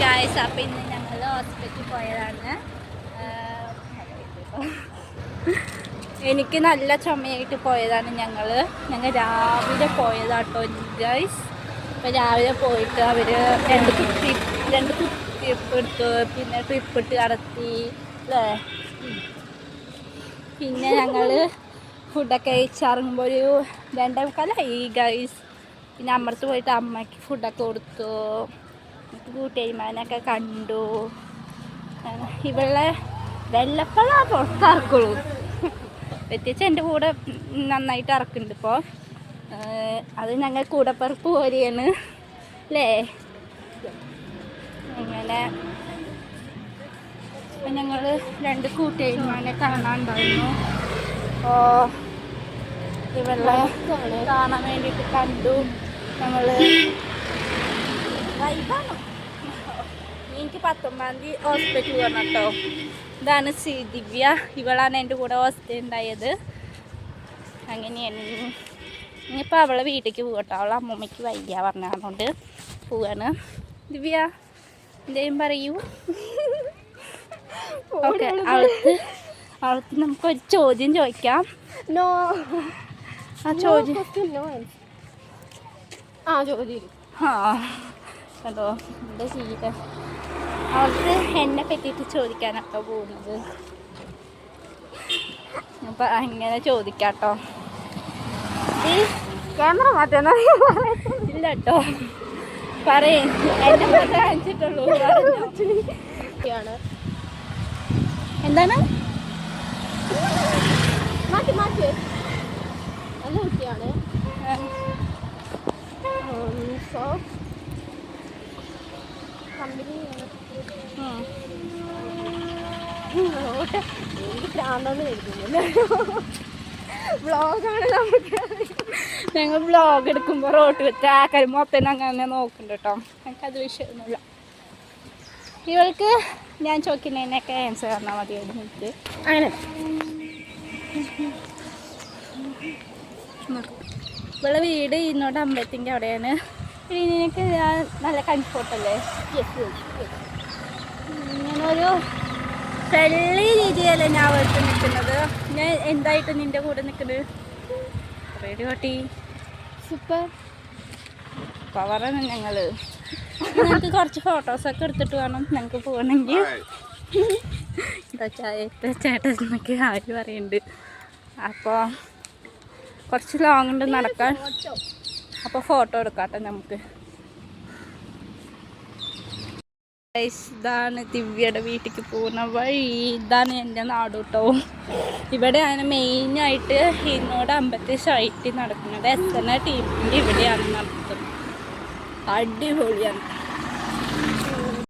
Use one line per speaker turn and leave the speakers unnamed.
Guys, അപ്പം ഇന്ന് ഞങ്ങൾ ഹോസ്പിറ്റലിൽ പോയതാണ്. എനിക്ക് നല്ല ചുമയായിട്ട് പോയതാണ്. ഞങ്ങൾ രാവിലെ പോയതാട്ടോ ഗായ്സ്. അപ്പം രാവിലെ പോയിട്ട് അവർ രണ്ട് കുത്തിവെപ്പ് എടുത്തു, പിന്നെ ട്രിപ്പ് ഇട്ട് കടത്തി അല്ലേ. പിന്നെ ഞങ്ങൾ ഫുഡൊക്കെ കഴിച്ചിറങ്ങുമ്പോൾ ഒരു 2:15 ഗൈസ്. പിന്നെ അമ്മർത്ത് പോയിട്ട് അമ്മയ്ക്ക് ഫുഡൊക്കെ കൊടുത്തു, കൂട്ടുകാരിമാനൊക്കെ കണ്ടു. ഇവളെ വെള്ളപ്പഴമാണ് പുറത്തിറക്കുള്ളൂ. പ്രത്യേകിച്ച് എൻ്റെ കൂടെ നന്നായിട്ട് ഇറക്കുന്നുണ്ട് ഇപ്പോൾ. അത് ഞങ്ങൾ കൂടപ്പിറപ്പ് പോലെയാണ് അല്ലേ. അങ്ങനെ ഞങ്ങൾ 2 കൂട്ടുകാരിമാനെ കാണാനുണ്ടായിരുന്നു. അപ്പോൾ ഇവളെ കാണാൻ വേണ്ടിയിട്ട് കണ്ടു ഞങ്ങൾ. എനിക്ക് 19-ാം തീയതി ഹോസ്പിറ്റലിൽ വരണം കേട്ടോ. ഇതാണ് ദിവ്യ, ഇവളാണ് എൻ്റെ കൂടെ ഹോസ്പിറ്റലിൽ ഉണ്ടായത്. അങ്ങനെയാണ്. ഇനിയിപ്പോൾ അവളെ വീട്ടിലേക്ക് പോകട്ടോ. അവളെ അമ്മൂമ്മയ്ക്ക് വയ്യ പറഞ്ഞതുകൊണ്ട് പോവാണ്. ദിവ്യ എന്തേലും പറയൂ. ഓക്കെ, അവൾക്ക് നമുക്കൊരു ചോദ്യം ചോദിക്കാം.
നോ
ആ ചോദ്യം കേട്ടോ. എന്താ ചെയ്യുക, അവൾക്ക് എന്നെ പറ്റിയിട്ട് ചോദിക്കാനൊക്കെ പോകുന്നത്. അപ്പം അങ്ങനെ ചോദിക്കാട്ടോ.
ക്യാമറ മാറ്റാനോ
ഇല്ല കേട്ടോ, പറയും. എന്നെ മാത്രമേ കാണിച്ചിട്ടുള്ളൂ. എന്താണ്
മാറ്റി മാറ്റി നല്ല കുട്ടിയാണ്. സോ കമ്പനി എനിക്ക് പ്രാന്തെന്ന് കരുതുന്നില്ല. വ്ളോഗാണ് നമുക്ക്.
ഞങ്ങൾ വ്ളോഗ് എടുക്കുമ്പോൾ റോട്ട് വെച്ച് ആക്കാരും മൊത്തം അങ്ങനെ നോക്കുന്നുണ്ട് കേട്ടോ. എനിക്കത് വിഷയമൊന്നുമില്ല. ഇവൾക്ക് ഞാൻ ചോദിക്കുന്നതിനൊക്കെ ആൻസർ തന്നാൽ മതിയായിരുന്നു. എനിക്ക്
അങ്ങനെ
ഇവളെ വീട് ഇന്നോട് അമ്പലത്തിൻ്റെ അവിടെയാണ്. ഇതിനൊക്കെ ഞാൻ നല്ല കംഫോർട്ടല്ലേ. ഇങ്ങനൊരു ഫ്രണ്ട്ലി രീതിയല്ലേ ഞാൻ അവൾക്ക് നിൽക്കുന്നത്. ഞാൻ എന്തായിട്ട് നിൻ്റെ കൂടെ നിൽക്കുന്നത് റേഡിയോ കാട്ടി
സൂപ്പർ
പവറാണ്. ഞങ്ങൾക്ക് കുറച്ച് ഫോട്ടോസൊക്കെ എടുത്തിട്ട് വേണം ഞങ്ങൾക്ക് പോകണമെങ്കിൽ. എന്താ ചേട്ടനൊക്കെ ആര് പറയുന്നുണ്ട്. അപ്പോൾ കുറച്ച് ലോങ് ഉണ്ട് നടക്കാൻ. അപ്പോൾ ഫോട്ടോ എടുക്കാട്ടെ നമുക്ക്. ഇതാണ് ദിവ്യയുടെ വീട്ടിലേക്ക് പോകുന്ന വഴി. ഇതാണ് എൻ്റെ നാട് കേട്ടോ. ഇവിടെയാണ് മെയിനായിട്ട് ഇന്നോട് അമ്പലത്തിൽ സൈറ്റിൽ നടക്കുന്നത്. SN ടീമിൻ്റെ ഇവിടെയാണ് നടത്തുന്നത്. അടിപൊളിയാണ്.